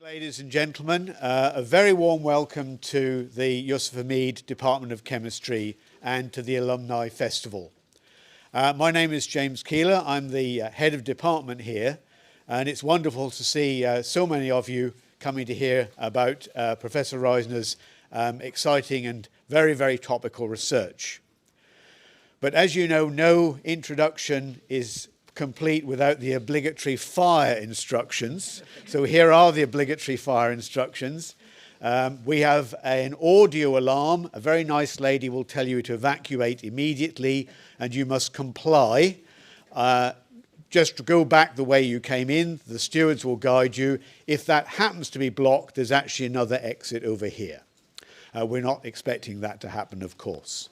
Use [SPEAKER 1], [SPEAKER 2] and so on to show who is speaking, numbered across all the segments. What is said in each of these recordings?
[SPEAKER 1] Ladies and gentlemen, a very warm welcome to the Yusuf Hamied Department of Chemistry and to the Alumni Festival. My name is James Keeler. I'm the head of department here, and it's wonderful to see so many of you coming to hear about Professor Reisner's exciting and very, very topical research. But as you know, no introduction is complete without the obligatory fire instructions. So here are the obligatory fire instructions. We have an audio alarm. A very nice lady will tell you to evacuate immediately, and you must comply. Just go back the way you came in. The stewards will guide you. If that happens to be blocked, there's actually another exit over here. We're not expecting that to happen, of course.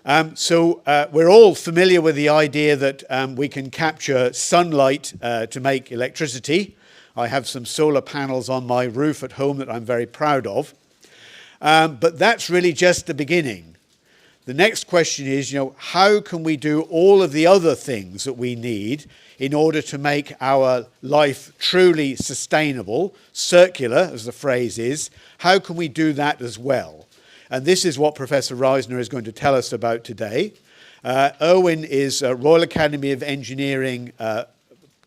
[SPEAKER 1] We're all familiar with the idea that we can capture sunlight to make electricity. I have some solar panels on my roof at home that I'm very proud of. But that's really just the beginning. The next question is, how can we do all of the other things that we need in order to make our life truly sustainable, circular, as the phrase is? How can we do that as well? And this is what Professor Reisner is going to tell us about today. Erwin is Royal Academy of Engineering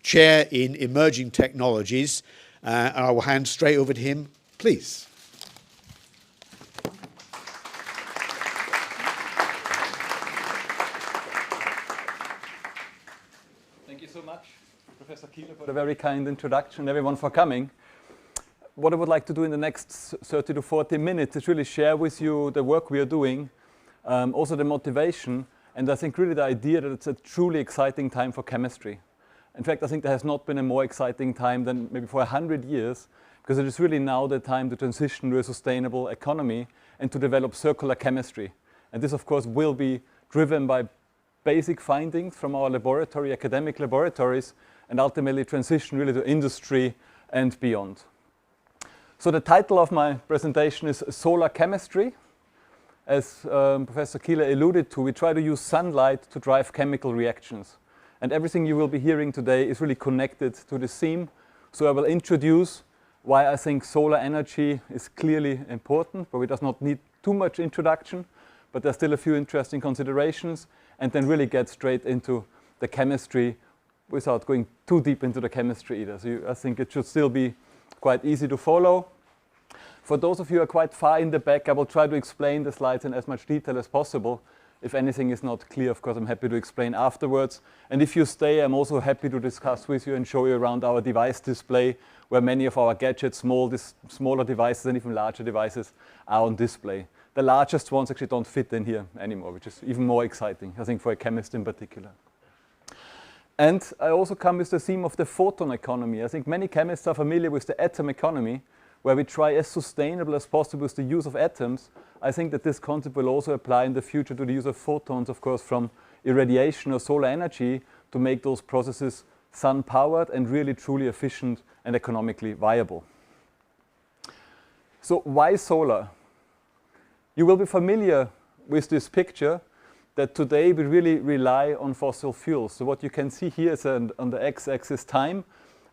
[SPEAKER 1] Chair in Emerging Technologies. And I will hand straight over to him, please.
[SPEAKER 2] Thank you so much, Professor Keeler, for the very kind introduction, everyone for coming. What I would like to do in the next 30 to 40 minutes is really share with you the work we are doing, also the motivation, and I think really the idea that it's a truly exciting time for chemistry. In fact, I think there has not been a more exciting time than maybe for 100 years, because it is really now the time to transition to a sustainable economy and to develop circular chemistry. And this, of course, will be driven by basic findings from our laboratory, academic laboratories, and ultimately transition really to industry and beyond. So the title of my presentation is Solar Chemistry. As Professor Keeler alluded to, we try to use sunlight to drive chemical reactions. And everything you will be hearing today is really connected to this theme. So I will introduce why I think solar energy is clearly important, but it does not need too much introduction, but there's still a few interesting considerations, and then really get straight into the chemistry without going too deep into the chemistry either. So I think it should still be quite easy to follow. For those of you who are quite far in the back, I will try to explain the slides in as much detail as possible. If anything is not clear, of course, I'm happy to explain afterwards. And if you stay, I'm also happy to discuss with you and show you around our device display, where many of our gadgets, smaller devices and even larger devices are on display. The largest ones actually don't fit in here anymore, which is even more exciting, I think, for a chemist in particular. And I also come with the theme of the photon economy. I think many chemists are familiar with the atom economy, where we try as sustainable as possible with the use of atoms. I think that this concept will also apply in the future to the use of photons, of course, from irradiation or solar energy to make those processes sun-powered and really truly efficient and economically viable. So why solar? You will be familiar with this picture that today we really rely on fossil fuels. So what you can see here is on the x-axis time,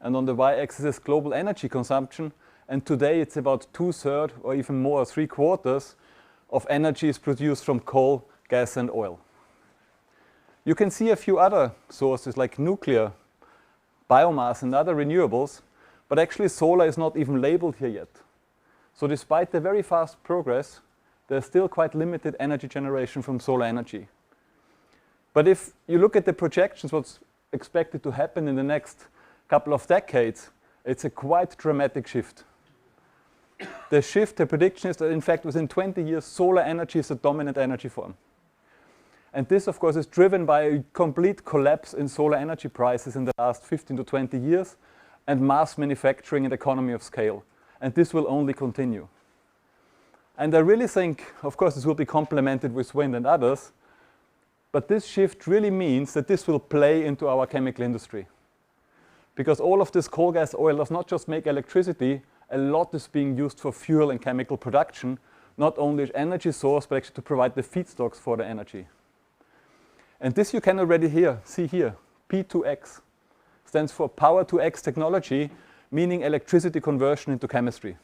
[SPEAKER 2] and on the y-axis is global energy consumption. And today it's about 2/3 or even more, 3/4 of energy is produced from coal, gas and oil. You can see a few other sources like nuclear, biomass and other renewables, but actually solar is not even labeled here yet. So despite the very fast progress, there's still quite limited energy generation from solar energy. But if you look at the projections, what's expected to happen in the next couple of decades, it's a quite dramatic shift. The prediction is that in fact within 20 years, solar energy is the dominant energy form. And this, of course, is driven by a complete collapse in solar energy prices in the last 15 to 20 years and mass manufacturing and economy of scale. And this will only continue. And I really think, of course, this will be complemented with wind and others, but this shift really means that this will play into our chemical industry. Because all of this coal, gas, oil does not just make electricity, a lot is being used for fuel and chemical production, not only as energy source, but actually to provide the feedstocks for the energy. And this you can already see here, P2X, stands for Power to X technology, meaning electricity conversion into chemistry.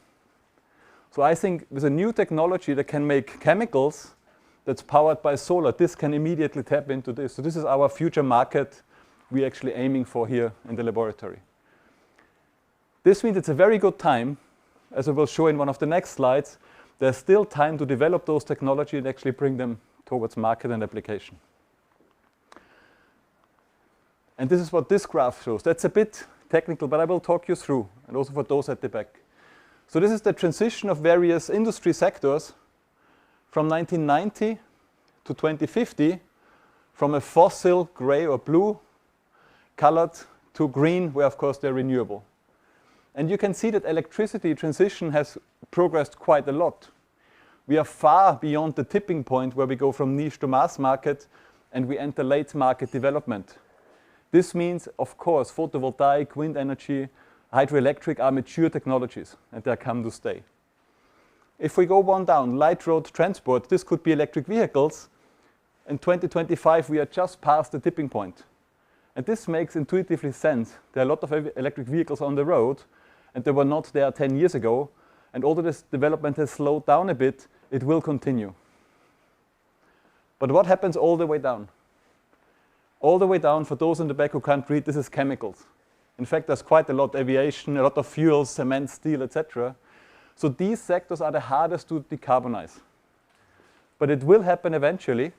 [SPEAKER 2] So I think with a new technology that can make chemicals that's powered by solar, this can immediately tap into this. So this is our future market we're actually aiming for here in the laboratory. This means it's a very good time, as I will show in one of the next slides. There's still time to develop those technology and actually bring them towards market and application. And this is what this graph shows. That's a bit technical, but I will talk you through, and also for those at the back. So this is the transition of various industry sectors from 1990 to 2050, from a fossil gray or blue colored to green, where of course they're renewable. And you can see that electricity transition has progressed quite a lot. We are far beyond the tipping point where we go from niche to mass market and we enter late market development. This means, of course, photovoltaic, wind energy, hydroelectric are mature technologies and they come to stay. If we go one down, light road transport, this could be electric vehicles. In 2025, we are just past the tipping point. And this makes intuitively sense. There are a lot of electric vehicles on the road, and they were not there 10 years ago. And although this development has slowed down a bit, it will continue. But what happens all the way down? All the way down, for those in the back who can't read, this is chemicals. In fact, there's quite a lot, aviation, a lot of fuels, cement, steel, etc. So these sectors are the hardest to decarbonize. But it will happen eventually.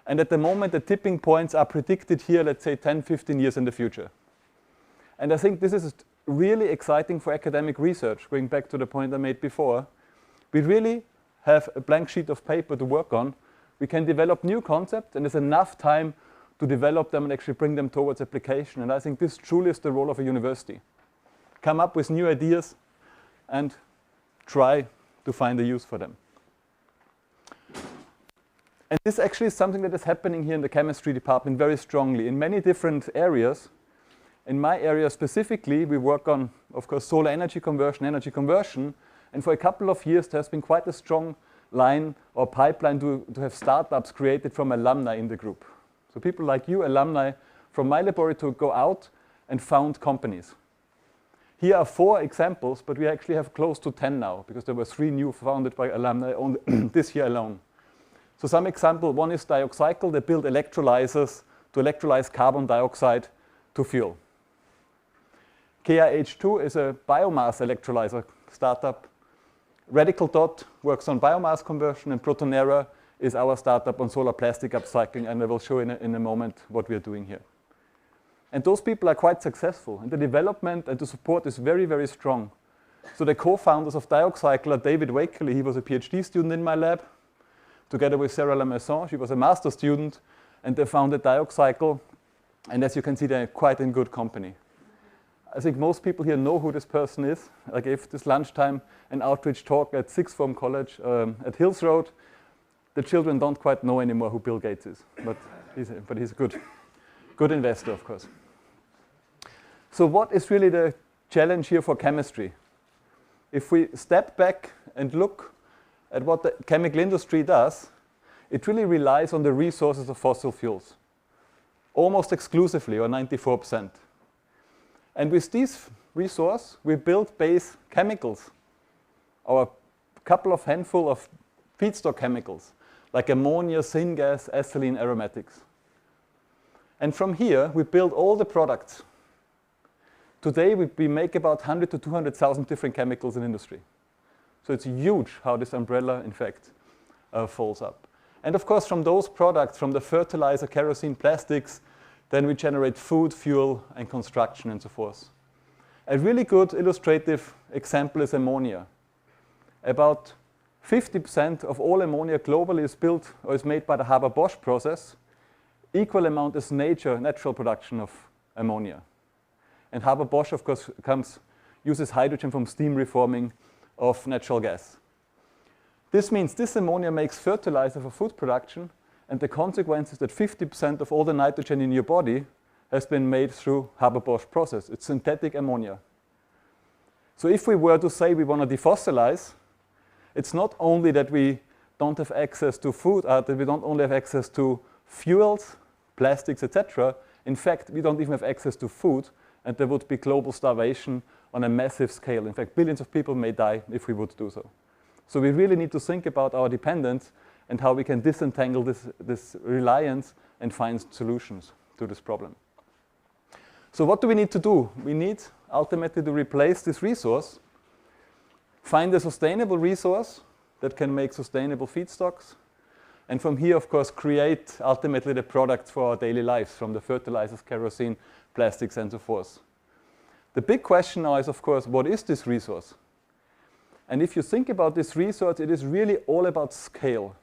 [SPEAKER 2] And at the moment, the tipping points are predicted here, let's say 10, 15 years in the future. And I think this is really exciting for academic research, going back to the point I made before. We really have a blank sheet of paper to work on. We can develop new concepts, and there's enough time to develop them and actually bring them towards application. And I think this truly is the role of a university. Come up with new ideas and try to find a use for them. And this actually is something that is happening here in the chemistry department very strongly in many different areas. In my area specifically, we work on, of course, solar energy conversion. And for a couple of years, there has been quite a strong line or pipeline to have startups created from alumni in the group. So people like you, alumni from my laboratory, go out and found companies. Here are 4 examples, but we actually have close to 10 now, because there were 3 new founded by alumni only this year alone. So some example, one is Upcycling. They build electrolyzers to electrolyze carbon dioxide to fuel. KIH2 is a biomass electrolyzer startup. Radical Dot works on biomass conversion, and Protonera is our startup on solar plastic upcycling, and I will show in a moment what we are doing here. And those people are quite successful, and the development and the support is very, very strong. So the co-founders of Upcycling are David Wakeley. He was a PhD student in my lab, together with Sarah Lamaison. She was a master student, and they founded Upcycling. And as you can see, they're quite in good company. I think most people here know who this person is. I gave this lunchtime an outreach talk at Sixth Form College at Hills Road. The children don't quite know anymore who Bill Gates is, but he's a good investor, of course. So what is really the challenge here for chemistry? If we step back and look at what the chemical industry does, it really relies on the resources of fossil fuels, almost exclusively, or 94%. And with these resources, we build base chemicals, or a couple of handful of feedstock chemicals, like ammonia, syngas, ethylene, aromatics. And from here, we build all the products. Today, we make about 100 to 200,000 different chemicals in industry. So it's huge how this umbrella, in fact, folds up. And of course, from those products, from the fertilizer, kerosene, plastics, then we generate food, fuel, and construction, and so forth. A really good illustrative example is ammonia. About 50% of all ammonia globally is built or is made by the Haber-Bosch process. Equal amount is natural production of ammonia. And Haber-Bosch, of course, uses hydrogen from steam reforming of natural gas. This means this ammonia makes fertilizer for food production, and the consequence is that 50% of all the nitrogen in your body has been made through Haber-Bosch process. It's synthetic ammonia. So if we were to say we want to defossilize, it's not only that we don't have access to food, that we don't only have access to fuels, plastics, etc. In fact, we don't even have access to food, and there would be global starvation on a massive scale. In fact, billions of people may die if we would do so. So we really need to think about our dependence and how we can disentangle this reliance and find solutions to this problem. So what do we need to do? We need ultimately to replace this resource, find a sustainable resource that can make sustainable feedstocks, and from here, of course, create ultimately the products for our daily lives, from the fertilizers, kerosene, plastics, and so forth. The big question now is, of course, what is this resource? And if you think about this resource, it is really all about scale.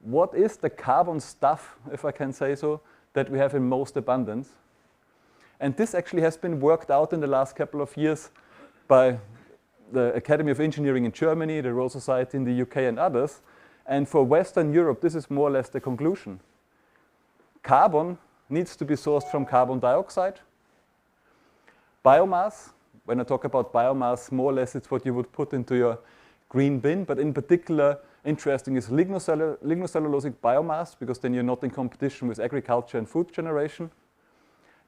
[SPEAKER 2] What is the carbon stuff, if I can say so, that we have in most abundance? And this actually has been worked out in the last couple of years by the Academy of Engineering in Germany, the Royal Society in the UK, and others. And for Western Europe, this is more or less the conclusion. Carbon needs to be sourced from carbon dioxide. Biomass, when I talk about biomass, more or less it's what you would put into your green bin, but in particular, interesting is lignocellulosic biomass, because then you're not in competition with agriculture and food generation.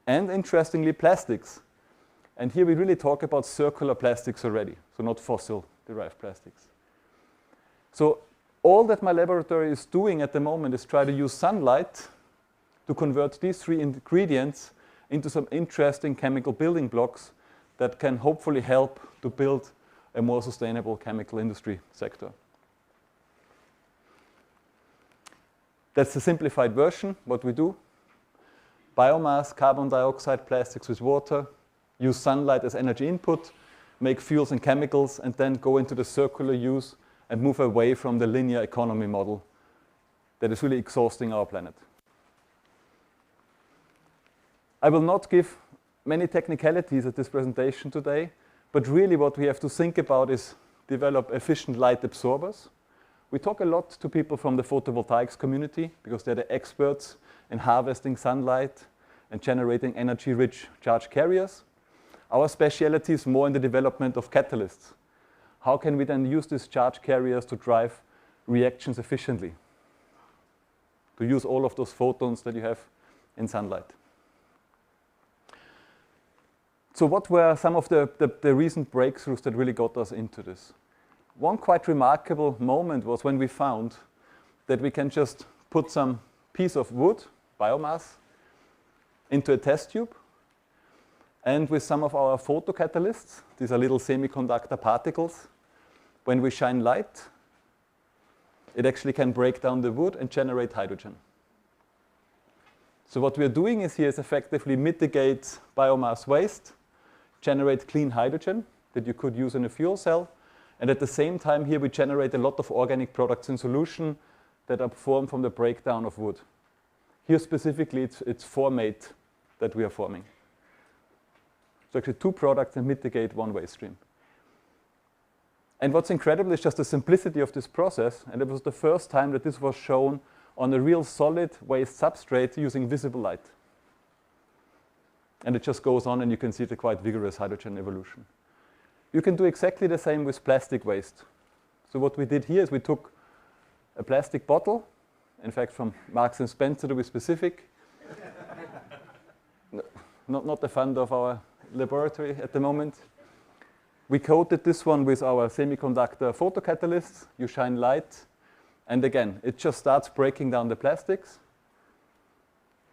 [SPEAKER 2] And interestingly, plastics. And here we really talk about circular plastics already, so not fossil-derived plastics. So all that my laboratory is doing at the moment is try to use sunlight to convert these three ingredients into some interesting chemical building blocks that can hopefully help to build a more sustainable chemical industry sector. That's the simplified version, what we do. Biomass, carbon dioxide, plastics with water, use sunlight as energy input, make fuels and chemicals, and then go into the circular use and move away from the linear economy model that is really exhausting our planet. I will not give many technicalities at this presentation today, but really what we have to think about is develop efficient light absorbers. We talk a lot to people from the photovoltaics community because they're the experts in harvesting sunlight and generating energy-rich charge carriers. Our specialty is more in the development of catalysts. How can we then use these charge carriers to drive reactions efficiently? To use all of those photons that you have in sunlight. So what were some of the recent breakthroughs that really got us into this? One quite remarkable moment was when we found that we can just put some piece of wood, biomass, into a test tube. And with some of our photocatalysts, these are little semiconductor particles, when we shine light, it actually can break down the wood and generate hydrogen. So what we're doing is here is effectively mitigate biomass waste, generate clean hydrogen that you could use in a fuel cell, and at the same time here we generate a lot of organic products in solution that are formed from the breakdown of wood. Here specifically it's formate that we are forming. So actually two products and mitigate one waste stream. And what's incredible is just the simplicity of this process, and it was the first time that this was shown on a real solid waste substrate using visible light. And it just goes on and you can see the quite vigorous hydrogen evolution. You can do exactly the same with plastic waste. So what we did here is we took a plastic bottle, in fact from Marks & Spencer to be specific, not the fund of our laboratory at the moment. We coated this one with our semiconductor photocatalysts. You shine light, and again, it just starts breaking down the plastics,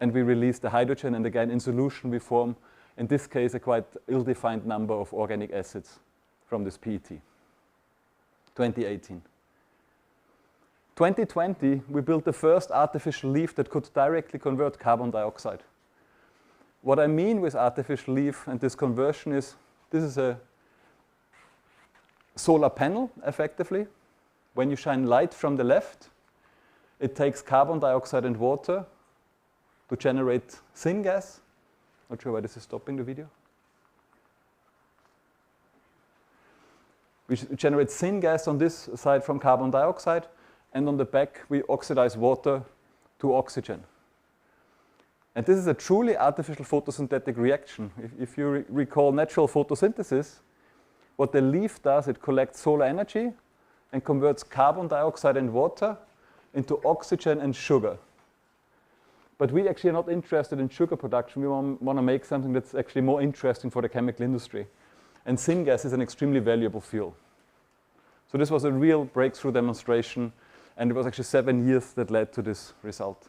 [SPEAKER 2] and we release the hydrogen, and again, in solution, we form, in this case, a quite ill-defined number of organic acids from this PET. 2018. 2020, we built the first artificial leaf that could directly convert carbon dioxide. What I mean with artificial leaf and this conversion is, this is a solar panel, effectively. When you shine light from the left, it takes carbon dioxide and water to generate syngas. Not sure why this is stopping the video. We generate syngas on this side from carbon dioxide, and on the back we oxidize water to oxygen. And this is a truly artificial photosynthetic reaction. If you recall natural photosynthesis, what the leaf does, it collects solar energy and converts carbon dioxide and water into oxygen and sugar. But we actually are not interested in sugar production. We want to make something that's actually more interesting for the chemical industry. And syngas is an extremely valuable fuel. So this was a real breakthrough demonstration, and it was actually 7 years that led to this result.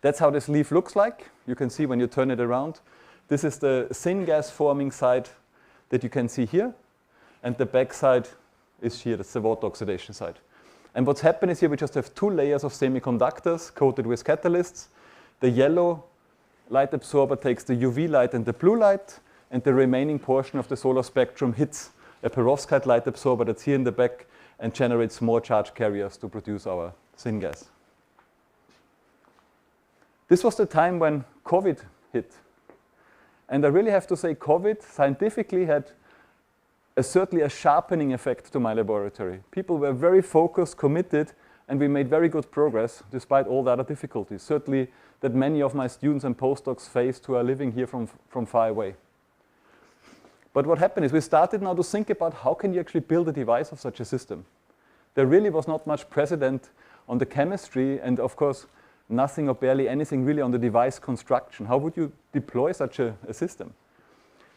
[SPEAKER 2] That's how this leaf looks like. You can see when you turn it around. This is the syngas forming side that you can see here, and the back side is here. That's the water oxidation side. And what's happened is here we just have 2 layers of semiconductors coated with catalysts. The yellow light absorber takes the UV light and the blue light, and the remaining portion of the solar spectrum hits a perovskite light absorber that's here in the back and generates more charge carriers to produce our syngas. This was the time when COVID hit. And I really have to say COVID scientifically had certainly a sharpening effect to my laboratory. People were very focused, committed, and we made very good progress despite all the other difficulties, certainly that many of my students and postdocs faced who are living here from far away. But what happened is we started now to think about how can you actually build a device of such a system. There really was not much precedent on the chemistry, and of course nothing or barely anything really on the device construction. How would you deploy such a system?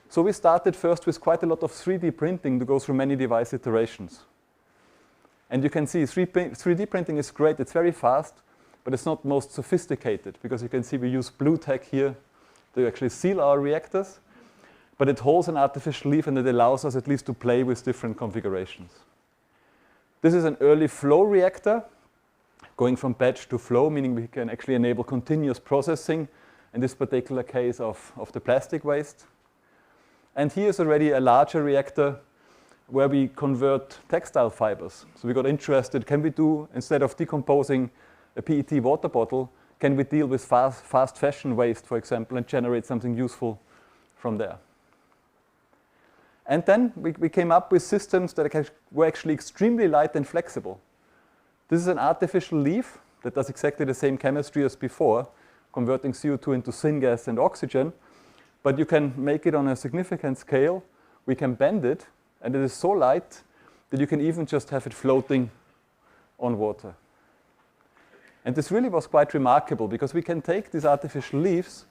[SPEAKER 2] So we started first with quite a lot of 3D printing to go through many device iterations. And you can see 3D printing is great, it's very fast, but it's not most sophisticated, because you can see we use blue tack here to actually seal our reactors, but it holds an artificial leaf and it allows us at least to play with different configurations. This is an early flow reactor, going from batch to flow, meaning we can actually enable continuous processing, in this particular case of the plastic waste. And here's already a larger reactor where we convert textile fibers. So we got interested, can we do, instead of decomposing a PET water bottle, can we deal with fast fashion waste, for example, and generate something useful from there? And then we came up with systems that were actually extremely light and flexible. This is an artificial leaf that does exactly the same chemistry as before, converting CO2 into syngas and oxygen. But you can make it on a significant scale. We can bend it, and it is so light that you can even just have it floating on water. And this really was quite remarkable, because we can take these artificial leaves,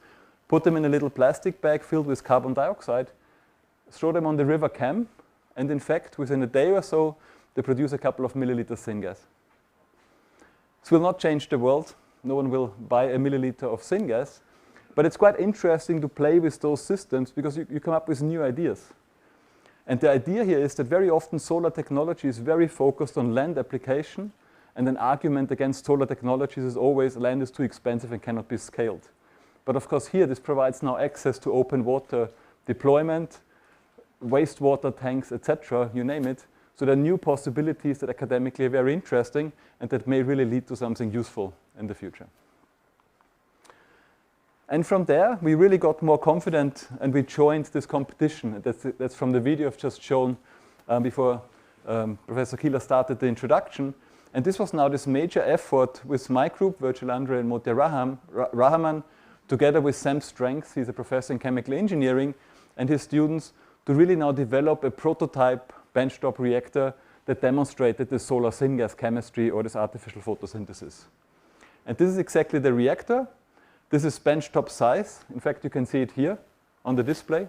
[SPEAKER 2] put them in a little plastic bag filled with carbon dioxide, throw them on the river Cam, and in fact, within a day or so, they produce a couple of milliliters syngas. This will not change the world. No one will buy a milliliter of syngas. But it's quite interesting to play with those systems, because you come up with new ideas. And the idea here is that very often solar technology is very focused on land application, and an argument against solar technologies is always land is too expensive and cannot be scaled. But of course here this provides now access to open water deployment, wastewater tanks, etc., you name it. So there are new possibilities that academically are very interesting and that may really lead to something useful in the future. And from there, we really got more confident and we joined this competition. That's from the video I've just shown before Professor Kieler started the introduction. And this was now this major effort with my group, Virgil Andre and Moti Rahman, together with Sam Strength, he's a professor in chemical engineering, and his students, to really now develop a prototype benchtop reactor that demonstrated the solar syngas chemistry or this artificial photosynthesis. And this is exactly the reactor. This is benchtop size. In fact, you can see it here on the display.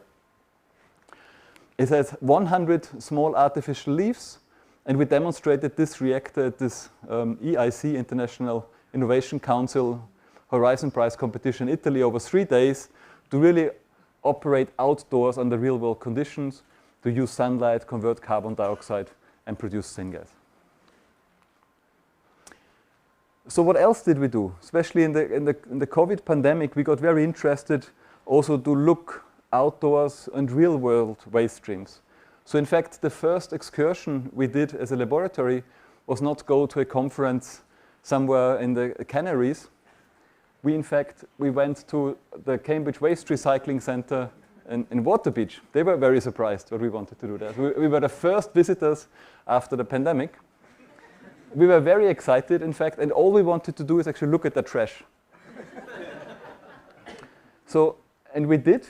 [SPEAKER 2] It has 100 small artificial leaves, and we demonstrated this reactor at this EIC, International Innovation Council, Horizon Prize competition in Italy over 3 days to really operate outdoors under real-world conditions, to use sunlight, convert carbon dioxide, and produce syngas. So what else did we do? Especially in the COVID pandemic, we got very interested also to look outdoors and real-world waste streams. So in fact, the first excursion we did as a laboratory was not go to a conference somewhere in the Canaries. We went to the Cambridge Waste Recycling Center in Water Beach. They were very surprised what we wanted to do there. We were the first visitors after the pandemic. We were very excited, in fact, and all we wanted to do is actually look at the trash. So, and we did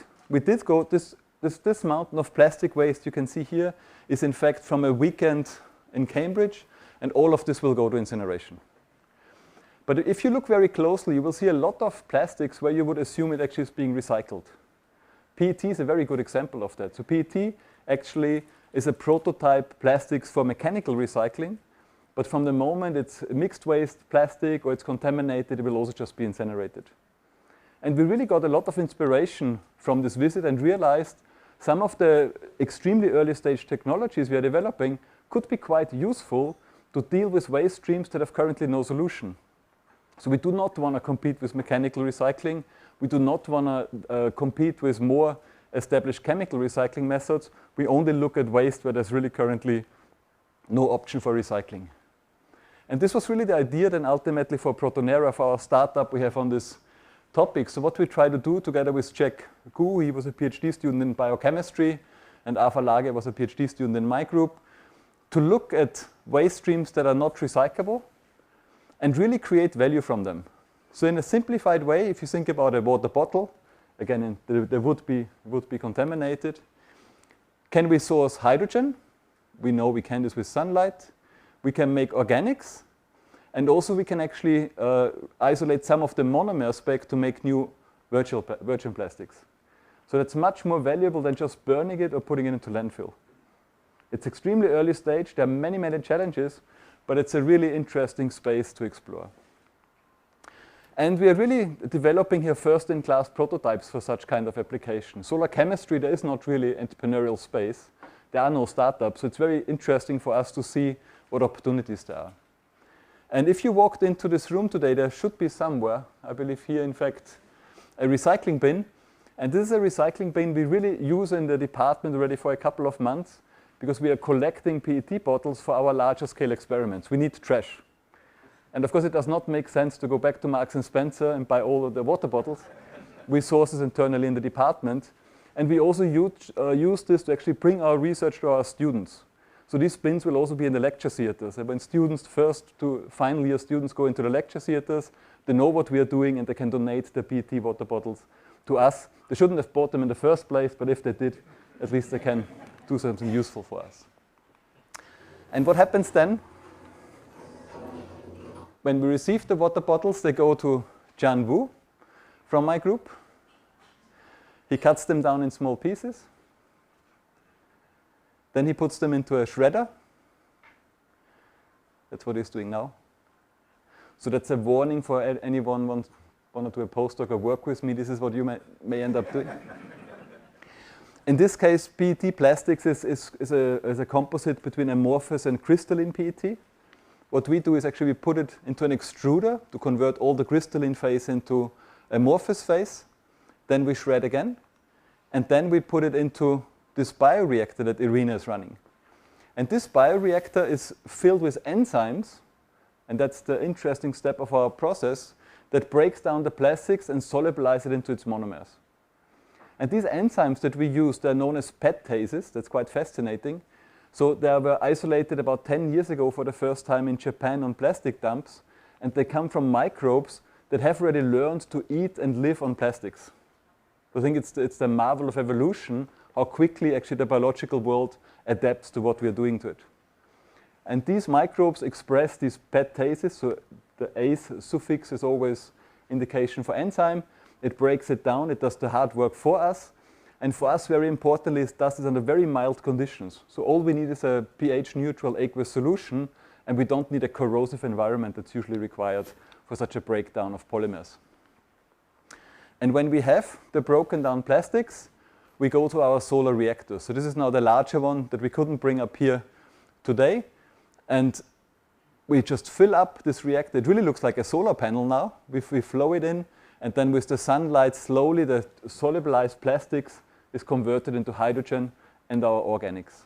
[SPEAKER 2] go, this mountain of plastic waste you can see here is in fact from a weekend in Cambridge, and all of this will go to incineration. But if you look very closely, you will see a lot of plastics where you would assume it actually is being recycled. PET is a very good example of that. So PET actually is a prototype plastics for mechanical recycling, but from the moment it's mixed waste plastic or it's contaminated, it will also just be incinerated. And we really got a lot of inspiration from this visit and realized some of the extremely early stage technologies we are developing could be quite useful to deal with waste streams that have currently no solution. So we do not want to compete with mechanical recycling. We do not want to compete with more established chemical recycling methods. We only look at waste where there's really currently no option for recycling. And this was really the idea then ultimately for Protonera, for our startup we have on this topic. So what we try to do together with Jack Gu, he was a PhD student in biochemistry, and Arthur Lage was a PhD student in my group, to look at waste streams that are not recyclable and really create value from them. So in a simplified way, if you think about a water bottle, again, they would be contaminated. Can we source hydrogen? We know we can do this with sunlight. We can make organics. And also we can actually isolate some of the monomers back to make new virgin plastics. So that's much more valuable than just burning it or putting it into landfill. It's extremely early stage. There are many, many challenges, but it's a really interesting space to explore. And we are really developing here first-in-class prototypes for such kind of application. Solar chemistry, there is not really entrepreneurial space. There are no startups, so it's very interesting for us to see what opportunities there are. And if you walked into this room today, there should be somewhere, I believe here, in fact, a recycling bin. And this is a recycling bin we really use in the department already for a couple of months, because we are collecting PET bottles for our larger scale experiments. We need trash. And of course, it does not make sense to go back to Marks and Spencer and buy all of the water bottles. We source this internally in the department. And we also use this to actually bring our research to our students. So these bins will also be in the lecture theaters. And when students, first to final year students, go into the lecture theaters, they know what we are doing and they can donate the PET water bottles to us. They shouldn't have bought them in the first place, but if they did, at least they can do something useful for us. And what happens then? When we receive the water bottles, they go to Jian Wu from my group. He cuts them down in small pieces. Then he puts them into a shredder. That's what he's doing now. So that's a warning for anyone want to do a postdoc or work with me. This is what you may end up doing. In this case, PET plastics is a composite between amorphous and crystalline PET. What we do is actually we put it into an extruder to convert all the crystalline phase into amorphous phase. Then we shred again. And then we put it into this bioreactor that Irina is running. And this bioreactor is filled with enzymes, and that's the interesting step of our process, that breaks down the plastics and solubilize it into its monomers. And these enzymes that we use, they're known as PETases. That's quite fascinating. So they were isolated about 10 years ago for the first time in Japan on plastic dumps, and they come from microbes that have already learned to eat and live on plastics. So I think it's the marvel of evolution, how quickly actually the biological world adapts to what we are doing to it. And these microbes express these PETases, so the ase suffix is always indication for enzyme. It breaks it down, it does the hard work for us. And for us, very importantly, it does this under very mild conditions. So all we need is a pH-neutral aqueous solution, and we don't need a corrosive environment that's usually required for such a breakdown of polymers. And when we have the broken down plastics, we go to our solar reactor. So this is now the larger one that we couldn't bring up here today. And we just fill up this reactor. It really looks like a solar panel now. We flow it in, and then with the sunlight, slowly the solubilized plastics is converted into hydrogen and our organics.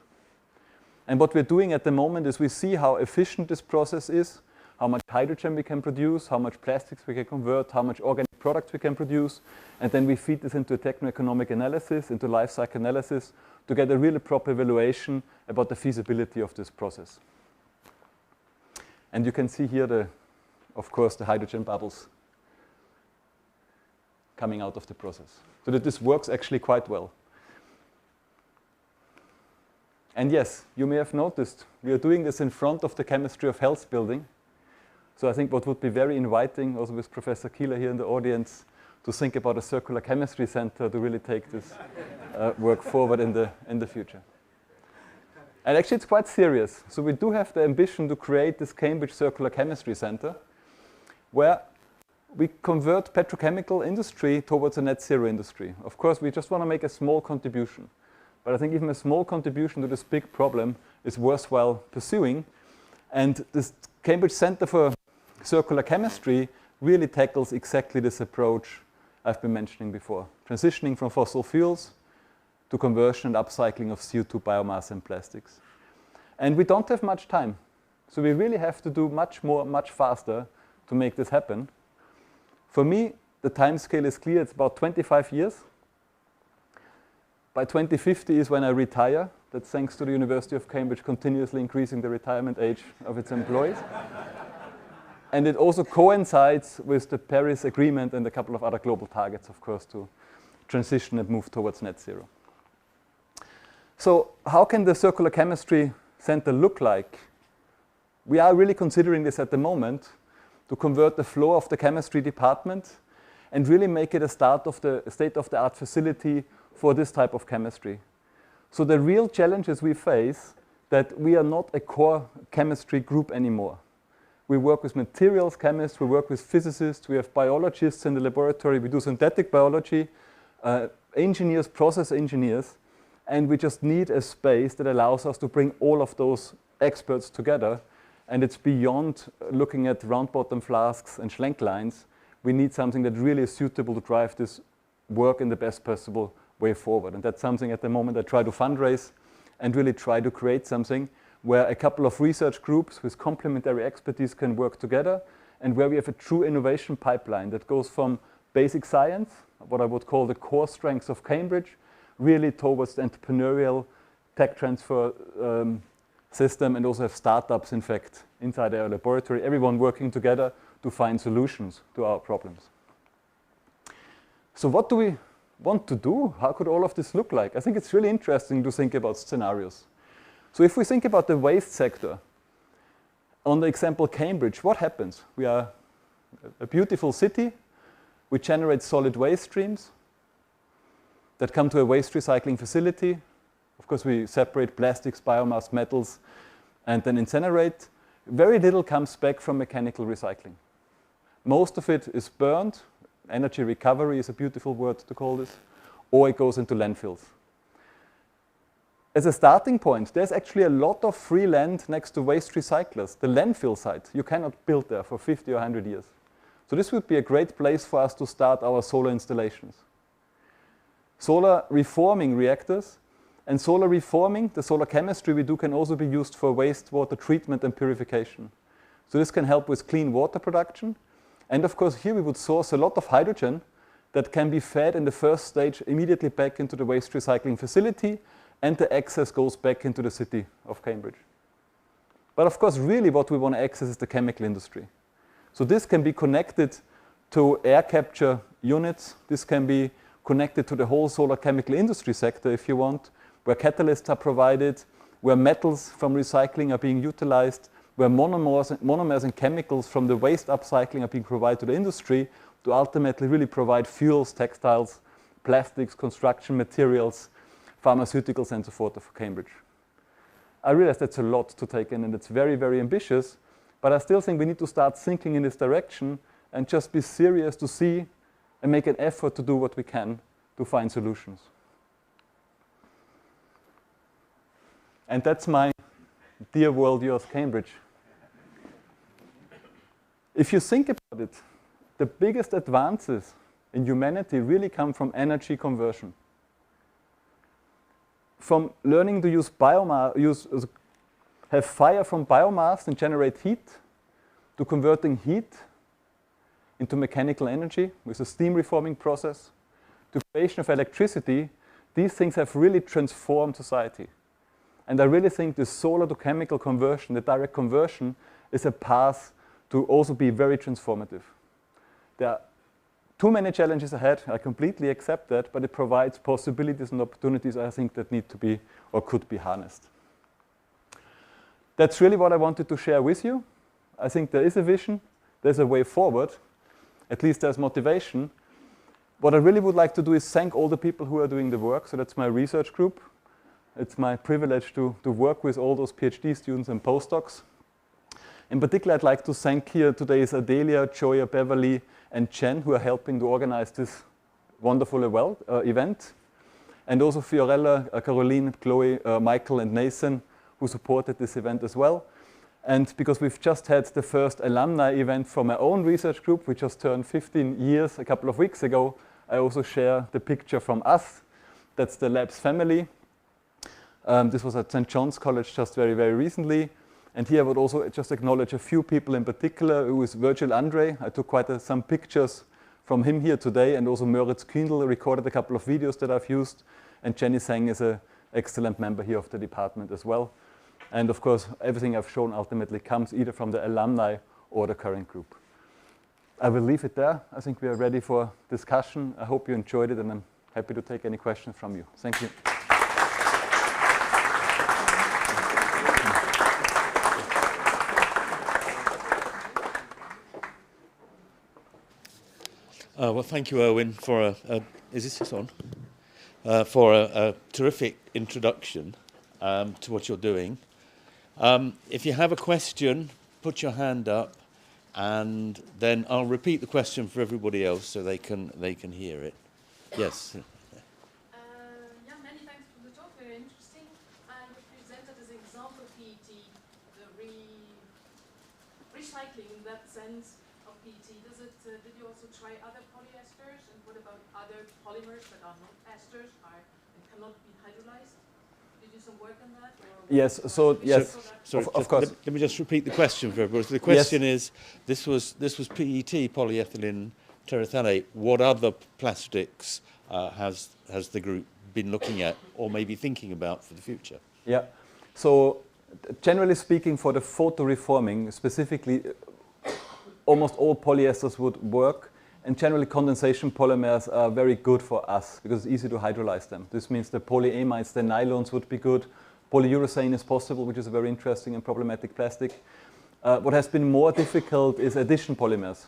[SPEAKER 2] And what we're doing at the moment is we see how efficient this process is, how much hydrogen we can produce, how much plastics we can convert, how much organic products we can produce, and then we feed this into a techno-economic analysis, into life cycle analysis, to get a really proper evaluation about the feasibility of this process. And you can see here, of course, the hydrogen bubbles coming out of the process. So that this works actually quite well. And yes, you may have noticed, we are doing this in front of the Chemistry of Health building. So I think what would be very inviting, also with Professor Keeler here in the audience, to think about a circular chemistry center to really take this work forward in the future. And actually it's quite serious. So we do have the ambition to create this Cambridge Circular Chemistry Center, where we convert petrochemical industry towards a net zero industry. Of course, we just want to make a small contribution. But I think even a small contribution to this big problem is worthwhile pursuing. And this Cambridge Center for Circular Chemistry really tackles exactly this approach I've been mentioning before, transitioning from fossil fuels to conversion and upcycling of CO2 biomass and plastics. And we don't have much time. So we really have to do much more, much faster to make this happen. For me, the time scale is clear. It's about 25 years. By 2050 is when I retire. That's thanks to the University of Cambridge continuously increasing the retirement age of its employees. And it also coincides with the Paris Agreement and a couple of other global targets, of course, to transition and move towards net zero. So how can the Circular Chemistry Center look like? We are really considering this at the moment to convert the floor of the chemistry department and really make it a state-of-the-art facility for this type of chemistry. So the real challenges we face that we are not a core chemistry group anymore. We work with materials chemists, we work with physicists, we have biologists in the laboratory, we do synthetic biology, engineers, process engineers, and we just need a space that allows us to bring all of those experts together. And it's beyond looking at round bottom flasks and Schlenk lines. We need something that really is suitable to drive this work in the best possible way forward. And that's something at the moment I try to fundraise and really try to create something where a couple of research groups with complementary expertise can work together, and where we have a true innovation pipeline that goes from basic science, what I would call the core strengths of Cambridge, really towards the entrepreneurial tech transfer system, and also have startups, in fact, inside our laboratory, everyone working together to find solutions to our problems. So what do we want to do? How could all of this look like? I think it's really interesting to think about scenarios. So if we think about the waste sector, on the example Cambridge, what happens? We are a beautiful city. We generate solid waste streams that come to a waste recycling facility. Of course, we separate plastics, biomass, metals, and then incinerate. Very little comes back from mechanical recycling. Most of it is burned. Energy recovery is a beautiful word to call this. Or it goes into landfills. As a starting point, there's actually a lot of free land next to waste recyclers. The landfill site, you cannot build there for 50 or 100 years. So this would be a great place for us to start our solar installations. Solar reforming reactors. And solar reforming, the solar chemistry we do, can also be used for wastewater treatment and purification. So this can help with clean water production. And of course, here we would source a lot of hydrogen that can be fed in the first stage immediately back into the waste recycling facility, and the excess goes back into the city of Cambridge. But of course, really what we want to access is the chemical industry. So this can be connected to air capture units. This can be connected to the whole solar chemical industry sector, if you want, where catalysts are provided, where metals from recycling are being utilized, where monomers and chemicals from the waste upcycling are being provided to the industry to ultimately really provide fuels, textiles, plastics, construction materials, pharmaceuticals, and so forth for Cambridge. I realize that's a lot to take in, and it's very, very ambitious, but I still think we need to start thinking in this direction and just be serious to see and make an effort to do what we can to find solutions. And that's my dear world, yours, Cambridge. If you think about it, the biggest advances in humanity really come from energy conversion. From learning to use biomass, have fire from biomass and generate heat, to converting heat into mechanical energy with a steam reforming process, to creation of electricity, these things have really transformed society. And I really think the solar to chemical conversion, the direct conversion, is a path to also be very transformative. There are too many challenges ahead, I completely accept that, but it provides possibilities and opportunities I think that need to be or could be harnessed. That's really what I wanted to share with you. I think there is a vision, there's a way forward. At least there's motivation. What I really would like to do is thank all the people who are doing the work. So that's my research group. It's my privilege to work with all those PhD students and postdocs. In particular, I'd like to thank here today is Adelia, Joya, Beverly, and Jen, who are helping to organize this wonderful event. And also Fiorella, Caroline, Chloe, Michael, and Nathan, who supported this event as well. And because we've just had the first alumni event from my own research group, we just turned 15 years a couple of weeks ago, I also share the picture from us. That's the lab's family. This was at St. John's College just very, very recently. And here I would also just acknowledge a few people in particular, who is Virgil Andre. I took quite some pictures from him here today, and also Moritz Kündel recorded a couple of videos that I've used. And Jenny Sang is an excellent member here of the department as well. And of course, everything I've shown ultimately comes either from the alumni or the current group. I will leave it there. I think we are ready for discussion. I hope you enjoyed it, and I'm happy to take any questions from you. Thank you.
[SPEAKER 3] Well, thank you, Erwin, for is this on? For a terrific introduction to what you're doing. If you have a question, put your hand up, and then I'll repeat the question for everybody else so they can hear it. Yes.
[SPEAKER 4] Yeah, many thanks for the talk. Very interesting. And you presented as an example PET, the recycling in that sense of PET. Did you also try other polyesters? And what about other polymers that are not esters and cannot be hydrolyzed? Did you do some work on that?
[SPEAKER 2] Yes. So yes.
[SPEAKER 3] Sorry,
[SPEAKER 2] of course.
[SPEAKER 3] Let me just repeat the question for everybody. So the question is, this was PET, polyethylene terephthalate. What other plastics has the group been looking at or maybe thinking about for the future?
[SPEAKER 2] Yeah. So generally speaking, for the photoreforming, specifically, almost all polyesters would work. And generally, condensation polymers are very good for us because it's easy to hydrolyze them. This means the polyamides, the nylons would be good. Polyurethane is possible, which is a very interesting and problematic plastic. What has been more difficult is addition polymers.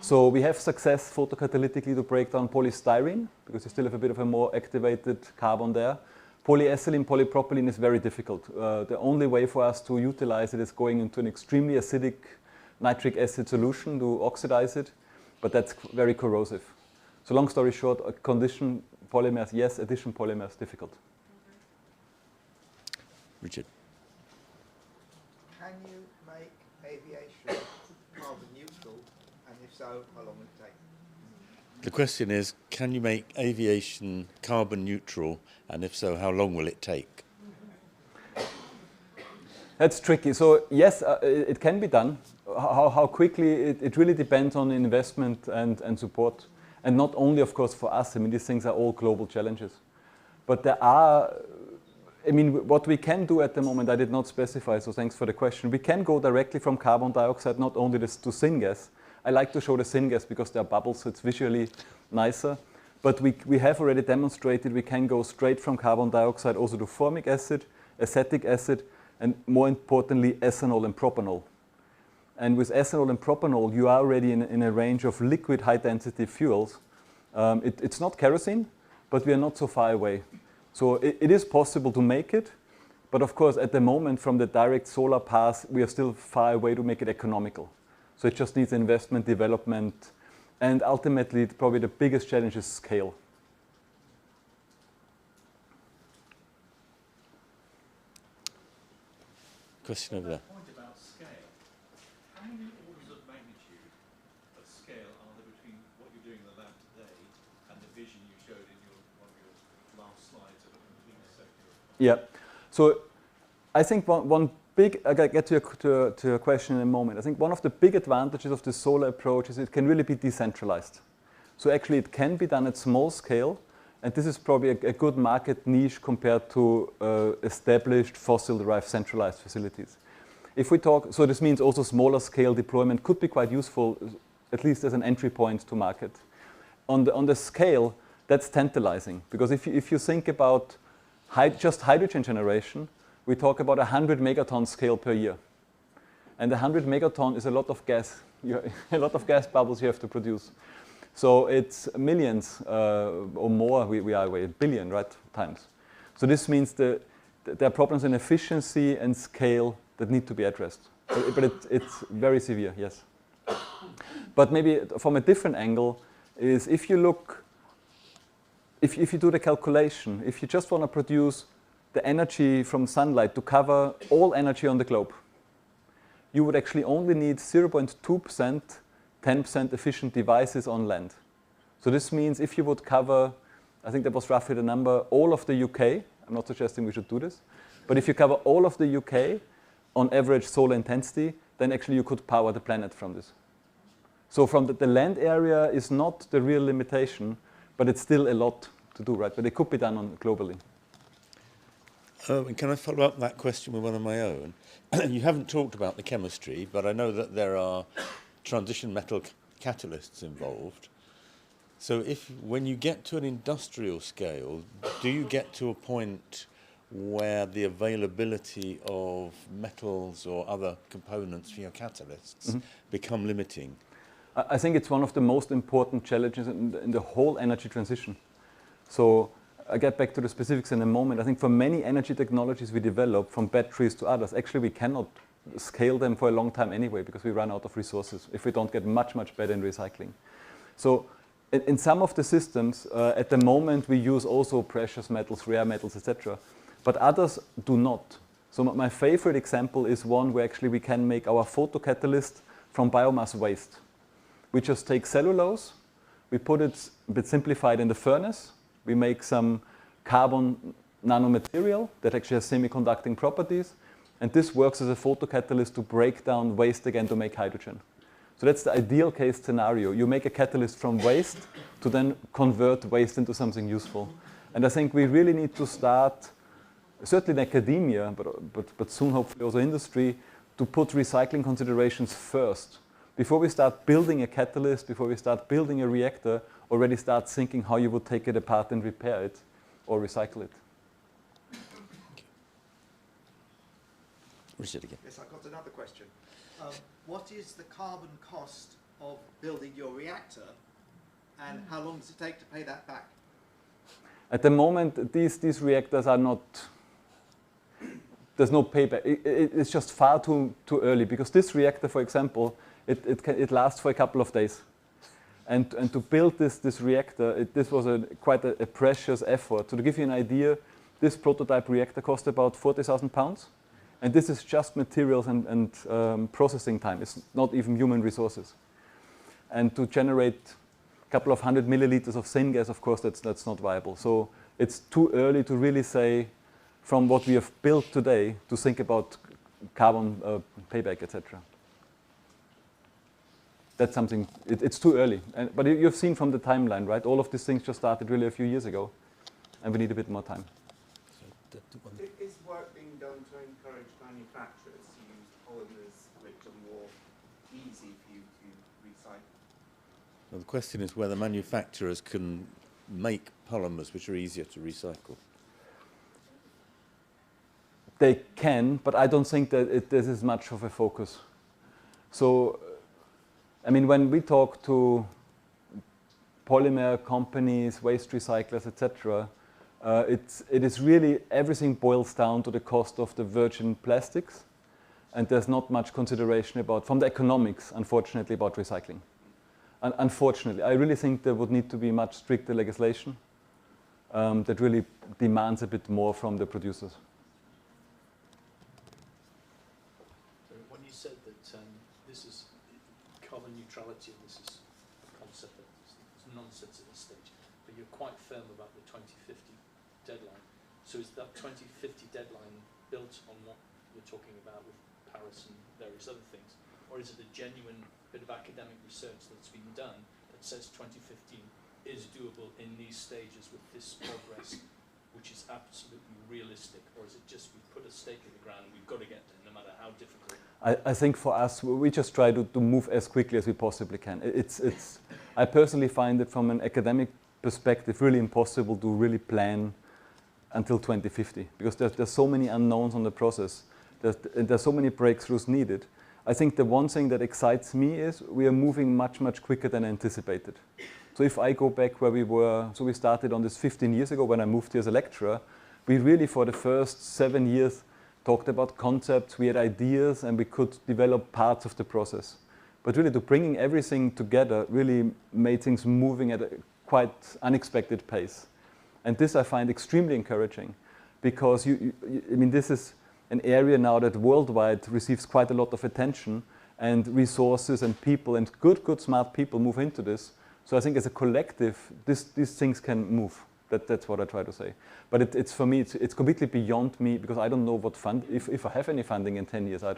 [SPEAKER 2] So we have success photocatalytically to break down polystyrene, because you still have a bit of a more activated carbon there. Polyethylene, polypropylene is very difficult. The only way for us to utilize it is going into an extremely acidic nitric acid solution to oxidize it, but that's very corrosive. So long story short, condition polymers, yes, addition polymers, difficult.
[SPEAKER 3] Richard.
[SPEAKER 5] Can you make aviation carbon neutral, and if so, how long will it take?
[SPEAKER 3] The question is, can you make aviation carbon neutral, and if so, how long will it take?
[SPEAKER 2] That's tricky. So yes, it can be done. How quickly, it really depends on investment and support. And not only, of course, for us. I mean, these things are all global challenges. But there are, I mean, what we can do at the moment, I did not specify, so thanks for the question. We can go directly from carbon dioxide, not only to syngas. I like to show the syngas because there are bubbles, so it's visually nicer. But we have already demonstrated we can go straight from carbon dioxide also to formic acid, acetic acid, and more importantly, ethanol and propanol. And with ethanol and propanol, you are already in a range of liquid high-density fuels. It's not kerosene, but we are not so far away. So it is possible to make it, but of course, at the moment, from the direct solar path, we are still far away to make it economical. So it just needs investment, development, and ultimately, probably the biggest challenge is scale.
[SPEAKER 3] Question over there.
[SPEAKER 6] Point about scale. How many orders of magnitude of scale are there between what you're doing in the lab today and the vision you showed in one of your last slides of a completely circular?
[SPEAKER 2] Yeah. So I think one big, I'll get to your question in a moment. I think one of the big advantages of the solar approach is it can really be decentralized. So actually it can be done at small scale, and this is probably a good market niche compared to established fossil-derived centralized facilities. If we talk, so this means also smaller scale deployment could be quite useful, at least as an entry point to market. On the scale, that's tantalizing, because if you think about just hydrogen generation, we talk about 100 megaton scale per year. And 100 megaton is a lot of gas. A lot of gas bubbles you have to produce. So it's millions or more, we are away, a billion, right, times. So this means there are problems in efficiency and scale that need to be addressed. But it's very severe, yes. But maybe from a different angle is if you look, if you do the calculation, if you just want to produce the energy from sunlight to cover all energy on the globe, you would actually only need 0.2%, 10% efficient devices on land. So this means if you would cover, I think that was roughly the number, all of the UK, I'm not suggesting we should do this, but if you cover all of the UK on average solar intensity, then actually you could power the planet from this. So from the land area is not the real limitation, but it's still a lot to do, right? But it could be done globally.
[SPEAKER 3] And can I follow up that question with one of my own? You haven't talked about the chemistry, but I know that there are transition metal catalysts involved. So when you get to an industrial scale, do you get to a point where the availability of metals or other components for your catalysts become limiting?
[SPEAKER 2] I think it's one of the most important challenges in the whole energy transition. So I get back to the specifics in a moment. I think for many energy technologies we develop, from batteries to others, actually we cannot scale them for a long time anyway because we run out of resources if we don't get much, much better in recycling. So in some of the systems, at the moment we use also precious metals, rare metals, etc. But others do not. So my favorite example is one where actually we can make our photocatalyst from biomass waste. We just take cellulose, we put it a bit simplified in the furnace, we make some carbon nanomaterial that actually has semiconducting properties, and this works as a photocatalyst to break down waste again to make hydrogen. So that's the ideal case scenario. You make a catalyst from waste to then convert waste into something useful. And I think we really need to start, certainly in academia, but soon hopefully also industry, to put recycling considerations first. Before we start building a catalyst, before we start building a reactor, already start thinking how you would take it apart and repair it or recycle it.
[SPEAKER 3] Richard again.
[SPEAKER 5] Yes, I've got another question. What is the carbon cost of building your reactor, and how long does it take to pay that back?
[SPEAKER 2] At the moment, these reactors are not, there's no payback. It's just far too early, because this reactor, for example, it lasts for a couple of days. And to build this reactor, this was quite a precious effort. So to give you an idea, this prototype reactor cost about £40,000. And this is just materials and processing time. It's not even human resources. And to generate a couple of 100 milliliters of syngas, of course, that's not viable. So it's too early to really say, from what we have built today, to think about carbon payback, etc. That's something, it's too early. But you've seen from the timeline, right? All of these things just started really a few years ago. And we need a bit more time.
[SPEAKER 7] Is work being done to encourage manufacturers to use polymers which are more easy for you to recycle?
[SPEAKER 3] Well, the question is whether manufacturers can make polymers which are easier to recycle.
[SPEAKER 2] They can, but I don't think that this is much of a focus. So, I mean, when we talk to polymer companies, waste recyclers, etc., it is really, everything boils down to the cost of the virgin plastics, and there's not much consideration about, from the economics, unfortunately, about recycling. And unfortunately, I really think there would need to be much stricter legislation that really demands a bit more from the producers.
[SPEAKER 8] So when you said that this is carbon neutrality, and this is a concept that's nonsense at this stage, but you're quite firm about the 2050 deadline. So is that 2050 deadline built on what we're talking about with Paris and various other things, or is it a genuine bit of academic research that's been done that says 2015 is doable in these stages with this progress, which is absolutely realistic, or is it just we put a stake in the ground and we've got to get there no matter how difficult?
[SPEAKER 2] I think for us, we just try to move as quickly as we possibly can. I personally find it from an academic perspective really impossible to really plan until 2050, because there's so many unknowns on the process. There's so many breakthroughs needed. I think the one thing that excites me is we are moving much, much quicker than anticipated. So if I go back where we were, so we started on this 15 years ago when I moved here as a lecturer, we really for the first 7 years talked about concepts, we had ideas, and we could develop parts of the process. But really to bringing everything together really made things moving at a quite unexpected pace. And this I find extremely encouraging because I mean, this is an area now that worldwide receives quite a lot of attention and resources and people and good smart people move into this. So I think as a collective, these things can move. That's what I try to say. But it's for me, it's completely beyond me because I don't know what if I have any funding in 10 years, I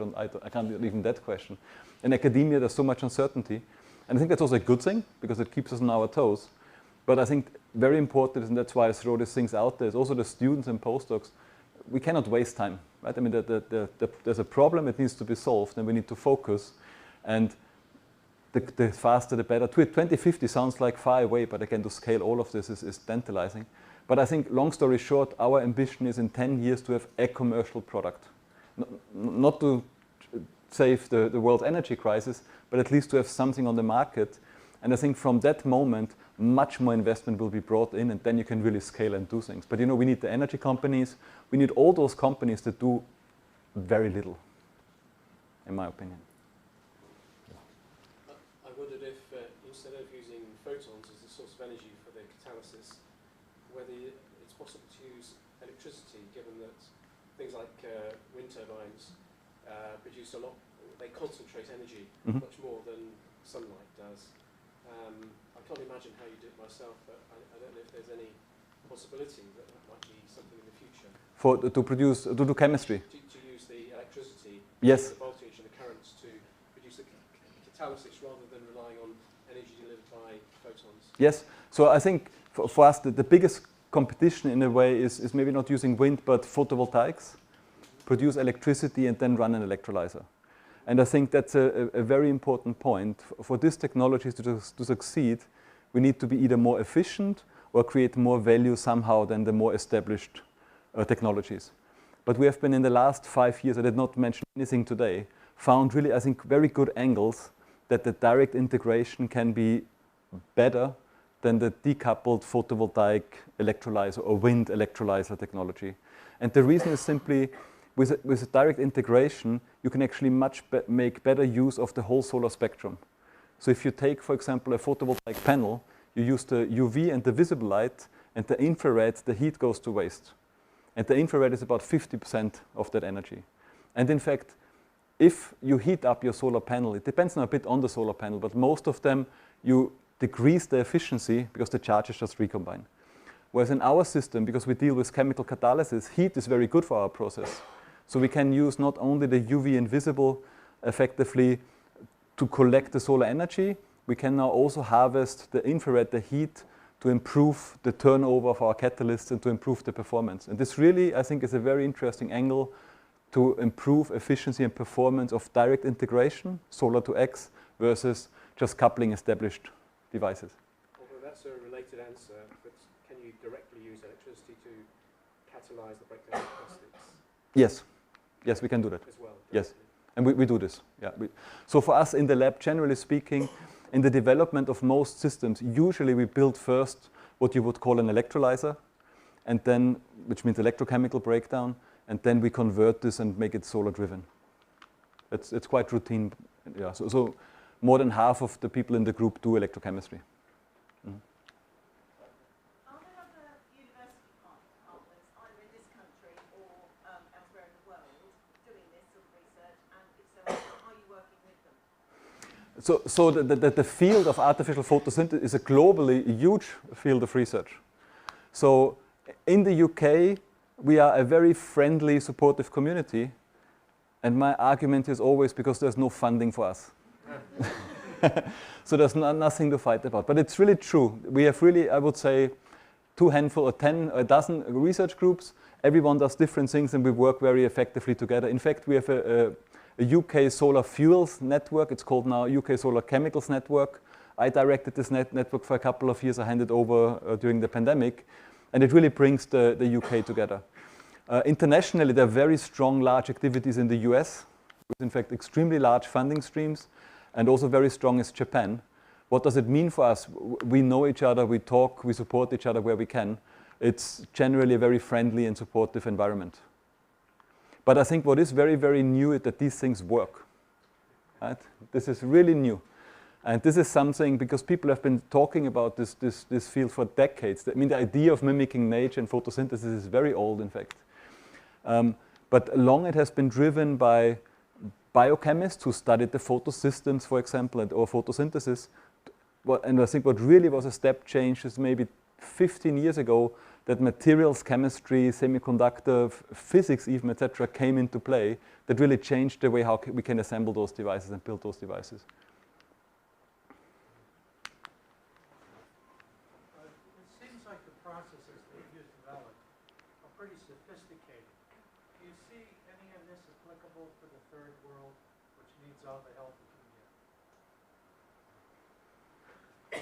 [SPEAKER 2] can't even that question. In academia, there's so much uncertainty. And I think that's also a good thing because it keeps us on our toes. But I think very important, and that's why I throw these things out there, is also the students and postdocs. We cannot waste time, right? I mean, there's a problem, it needs to be solved, and we need to focus. And the faster, the better. 2050 sounds like far away, but again, to scale all of this is tantalizing. But I think, long story short, our ambition is in 10 years to have a commercial product. Not to save the world's energy crisis, but at least to have something on the market. And I think from that moment, much more investment will be brought in, and then you can really scale and do things. But you know, we need the energy companies, we need all those companies that do very little, in my opinion.
[SPEAKER 9] I wondered if, instead of using photons as the source of energy for the catalysis, whether it's possible to use electricity, given that things like wind turbines produce a lot, they concentrate energy much more than sunlight does. I can't imagine how you do it myself, but I don't know if there's any possibility that might be something in the future.
[SPEAKER 2] To do chemistry?
[SPEAKER 9] To use the electricity,
[SPEAKER 2] yes.
[SPEAKER 9] The voltage and the currents to produce the catalysis rather than relying on energy delivered by photons.
[SPEAKER 2] Yes, so I think for us the biggest competition in a way is maybe not using wind but photovoltaics, produce electricity and then run an electrolyzer. And I think that's a very important point. For these technologies to succeed, we need to be either more efficient or create more value somehow than the more established technologies. But we have been in the last 5 years, I did not mention anything today, found really, I think, very good angles that the direct integration can be better than the decoupled photovoltaic electrolyzer or wind electrolyzer technology. And the reason is simply, with a direct integration, you can actually make better use of the whole solar spectrum. So if you take, for example, a photovoltaic panel, you use the UV and the visible light, and the infrared, the heat goes to waste. And the infrared is about 50% of that energy. And in fact, if you heat up your solar panel, it depends now a bit on the solar panel, but most of them, you decrease the efficiency because the charges just recombine. Whereas in our system, because we deal with chemical catalysis, heat is very good for our process. So we can use not only the UV and visible effectively to collect the solar energy, we can now also harvest the infrared, the heat, to improve the turnover of our catalysts and to improve the performance. And this really, I think, is a very interesting angle to improve efficiency and performance of direct integration, solar to X, versus just coupling established devices.
[SPEAKER 9] Although that's a related answer, but can you directly use electricity to catalyze the breakdown of plastics?
[SPEAKER 2] Yes. Yes, we can do that.
[SPEAKER 9] As well?
[SPEAKER 2] Yes, and we do this. Yeah. So for us in the lab, generally speaking, in the development of most systems, usually we build first what you would call an electrolyzer, and then, which means electrochemical breakdown, and then we convert this and make it solar driven. It's quite routine. Yeah. So more than half of the people in the group do electrochemistry. Mm-hmm.
[SPEAKER 10] Are there other university partners, either in this country or elsewhere in the world, doing this sort of research? And if so, are you working with them?
[SPEAKER 2] So the field of artificial photosynthesis is a globally huge field of research. So in the UK, we are a very friendly, supportive community. And my argument is always because there's no funding for us. So there's nothing to fight about. But it's really true. We have really, I would say, 2 handful or 10, a dozen research groups. Everyone does different things and we work very effectively together. In fact, we have a UK solar fuels network. It's called now UK Solar Chemicals Network. I directed this network for a couple of years. I handed over during the pandemic. And it really brings the UK together. Internationally, there are very strong, large activities in the US. with, in fact, extremely large funding streams, and also very strong is Japan. What does it mean for us? We know each other, we talk, we support each other where we can. It's generally a very friendly and supportive environment. But I think what is very, very new is that these things work. Right? This is really new. And this is something, because people have been talking about this field for decades. I mean, the idea of mimicking nature and photosynthesis is very old, in fact. But long it has been driven by biochemists who studied the photosystems, for example, or photosynthesis. And I think what really was a step change is maybe 15 years ago that materials chemistry, semiconductor, physics even, etc., came into play that really changed the way how we can assemble those devices and build those devices.
[SPEAKER 11] It seems like the processes that you've developed are pretty sophisticated. Do you see any of this applicable for the third world, which needs all the help it can get?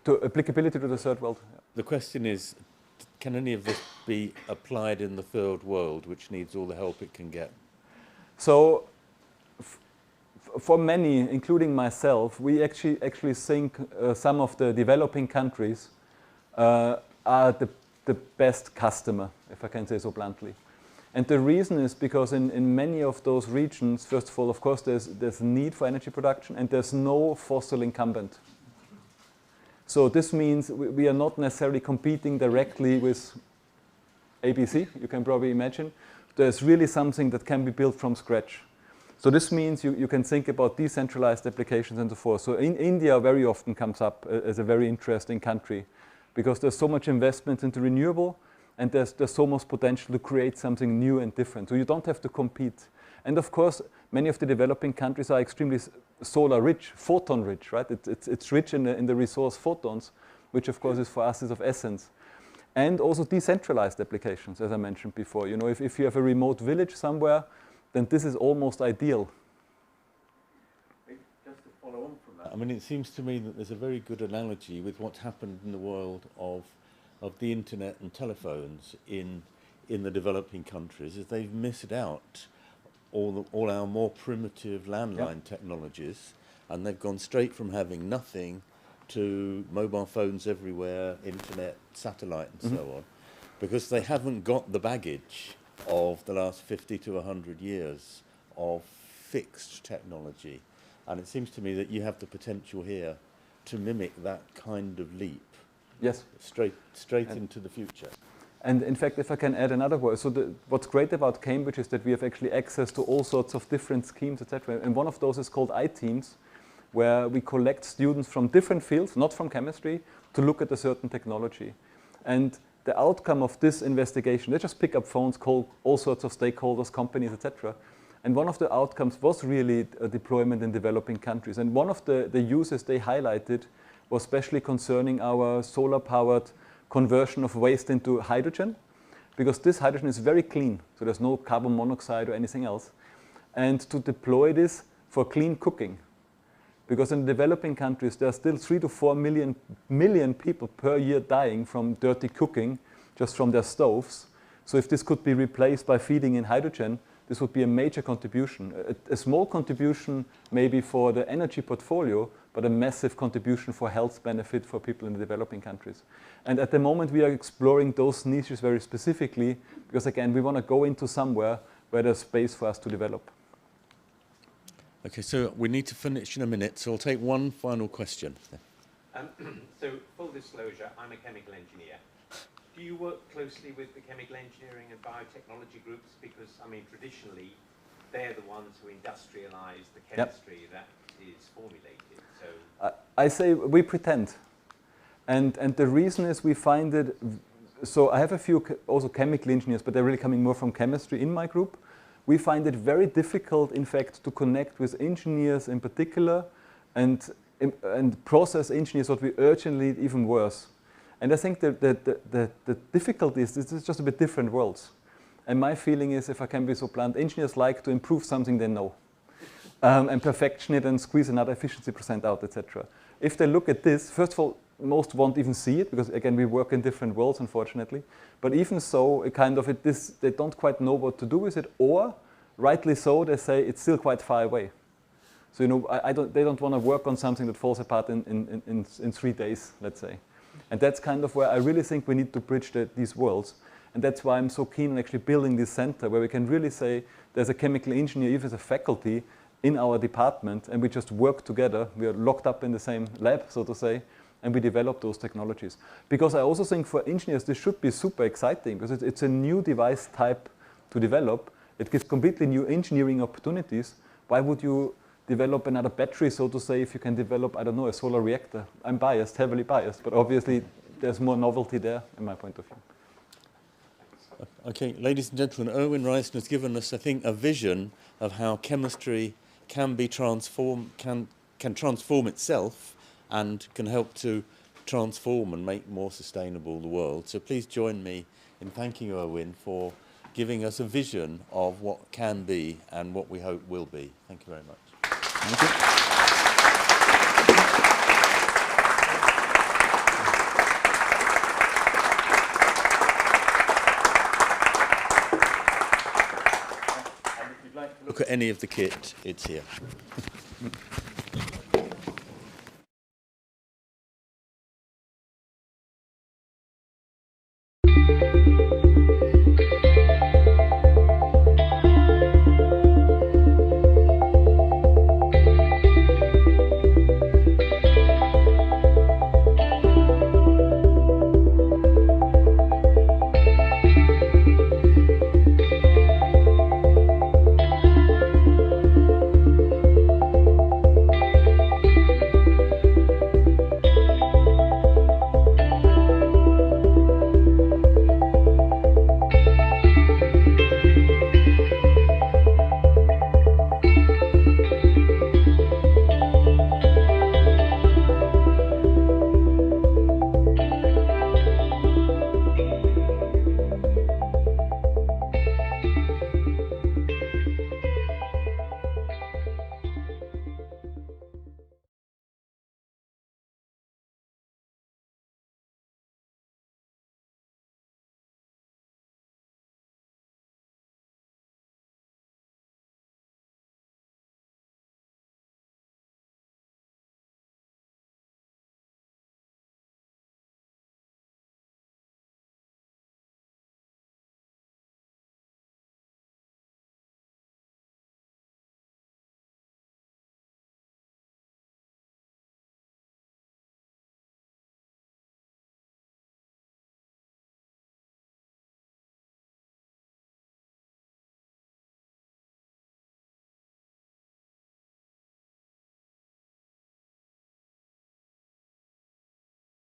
[SPEAKER 2] To applicability to the third world?
[SPEAKER 3] The question is, can any of this be applied in the third world, which needs all the help it can get?
[SPEAKER 2] So, for many, including myself, we actually think some of the developing countries are the best customer, if I can say so bluntly. And the reason is because in many of those regions, first of all, of course, there's need for energy production, and there's no fossil incumbent. So this means we are not necessarily competing directly with ABC, you can probably imagine. There's really something that can be built from scratch. So this means you can think about decentralized applications and so forth. So in India very often comes up as a very interesting country because there's so much investment into renewable and there's so much potential to create something new and different. So you don't have to compete. And of course, many of the developing countries are extremely solar rich, photon rich, right? It's rich in the resource photons, which of course is for us is of essence. And also decentralized applications, as I mentioned before. You know, if you have a remote village somewhere, then this is almost ideal.
[SPEAKER 3] Just to follow on from that, I mean, it seems to me that there's a very good analogy with what's happened in the world of the internet and telephones in the developing countries, is they've missed out all our more primitive landline technologies, and they've gone straight from having nothing to mobile phones everywhere, internet, satellite, and so on, because they haven't got the baggage of the last 50 to 100 years of fixed technology. And it seems to me that you have the potential here to mimic that kind of leap.
[SPEAKER 2] Yes.
[SPEAKER 3] Straight into the future.
[SPEAKER 2] And in fact, if I can add another word, so what's great about Cambridge is that we have actually access to all sorts of different schemes, etc. And one of those is called iTeams, where we collect students from different fields, not from chemistry, to look at a certain technology. And the outcome of this investigation, they just pick up phones, call all sorts of stakeholders, companies, etc. And one of the outcomes was really a deployment in developing countries. And one of the uses they highlighted was especially concerning our solar-powered conversion of waste into hydrogen, because this hydrogen is very clean, so there's no carbon monoxide or anything else. And to deploy this for clean cooking, because in developing countries there are still 3 to 4 million people per year dying from dirty cooking just from their stoves. So if this could be replaced by feeding in hydrogen, this would be a major contribution. A small contribution maybe for the energy portfolio, but a massive contribution for health benefit for people in the developing countries. And at the moment we are exploring those niches very specifically, because again, we want to go into somewhere where there's space for us to develop.
[SPEAKER 3] Okay, so we need to finish in a minute, so I'll take one final question.
[SPEAKER 7] So, full disclosure, I'm a chemical engineer. Do you work closely with the chemical engineering and biotechnology groups? Because, I mean, traditionally, they're the ones who industrialize the chemistry that is formulated. So
[SPEAKER 2] I say we pretend. And the reason is we find it, so I have a few also chemical engineers, but they're really coming more from chemistry in my group. We find it very difficult, in fact, to connect with engineers in particular and process engineers, what we urgently need even worse. And I think the difficulty is this is just a bit different worlds. And my feeling is, if I can be so blunt, engineers like to improve something they know and perfection it and squeeze another efficiency % out, etc. If they look at this, first of all, most won't even see it because, again, we work in different worlds, unfortunately. But even so, they don't quite know what to do with it, or rightly so, they say it's still quite far away. So, you know, they don't want to work on something that falls apart in 3 days, let's say. And that's kind of where I really think we need to bridge these worlds. And that's why I'm so keen on actually building this center where we can really say there's a chemical engineer, even as a faculty, in our department, and we just work together. We are locked up in the same lab, so to say, and we develop those technologies. Because I also think for engineers, this should be super exciting because it's a new device type to develop. It gives completely new engineering opportunities. Why would you develop another battery, so to say, if you can develop, I don't know, a solar reactor? I'm biased, heavily biased, but obviously there's more novelty there in my point of view.
[SPEAKER 3] Okay, ladies and gentlemen, Erwin Reisner has given us, I think, a vision of how chemistry can be transformed, can transform itself and can help to transform and make more sustainable the world. So please join me in thanking Erwin for giving us a vision of what can be and what we hope will be. Thank you very much.
[SPEAKER 2] Thank you.
[SPEAKER 3] And if you'd like to look at any of the kit, it's here.